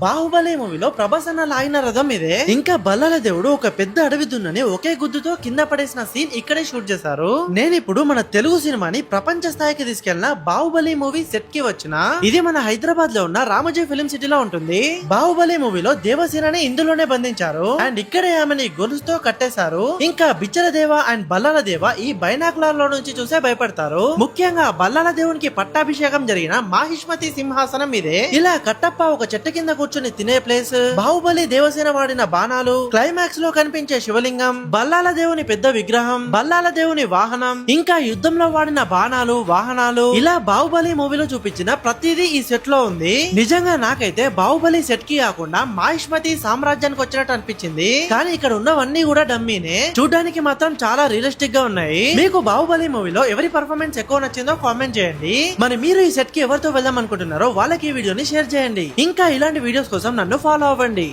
బాహుబలి మూవీలో ప్రభాస్ అన్న లాగిన రథం ఇదే. ఇంకా బల్లాల దేవుడు ఒక పెద్ద అడవి దున్నని ఒకే గుద్దుతో కింద పడేసిన సీన్ ఇక్కడే షూట్ చేశారు. నేను ఇప్పుడు మన తెలుగు సినిమాని ప్రపంచ స్థాయికి తీసుకెళ్లిన బాహుబలి మూవీ సెట్ కి వచ్చిన ఇది మన హైదరాబాద్ లో ఉన్న రామోజీ ఫిలిం సిటీలో ఉంటుంది. బాహుబలి మూవీలో దేవసేనని ఇందులోనే బంధించారు అండ్ ఇక్కడే ఆమెని గొలుసుతో కట్టేశారు. ఇంకా బిచ్చల దేవ అండ్ బల్లాల దేవ ఈ బైనాకులర్ లో నుంచి చూసే భయపడతారు. ముఖ్యంగా బల్లాల దేవునికి పట్టాభిషేకం జరిగిన మాహిష్మతి సింహాసనం ఇదే. ఇలా కట్టప్ప ఒక చెట్టు కింద కూర్చుని తినే ప్లేస్, బాహుబలి దేవసేన వాడిన బాణాలు, క్లైమాక్స్ లో కనిపించే శివలింగం, బల్లాల దేవుని పెద్ద విగ్రహం, బల్లాల దేవుని వాహనం, ఇంకా యుద్ధంలో వాడిన బాణాలు, వాహనాలు, ఇలా బాహుబలి మూవీలో చూపించిన ప్రతిదీ ఈ సెట్ లో ఉంది. నిజంగా నాకైతే బాహుబలి సెట్ కి కాకుండా మాహిష్మతి సామ్రాజ్యానికి వచ్చినట్టు అనిపించింది. కానీ ఇక్కడ ఉన్నవన్నీ కూడా డమ్మీనే. చూడడానికి మాత్రం చాలా రియలిస్టిక్ గా ఉన్నాయి. మీకు బాహుబలి మూవీలో ఎవరి పర్ఫార్మెన్స్ ఎక్కువ నచ్చిందో కామెంట్ చేయండి. మరి మీరు ఈ సెట్ కి ఎవరితో వెళ్దాం అనుకుంటున్నారో వాళ్ళకి ఈ వీడియోని షేర్ చేయండి. ఇంకా ఇలాంటి వీడియోస్ కోసం నన్ను ఫాలో అవ్వండి.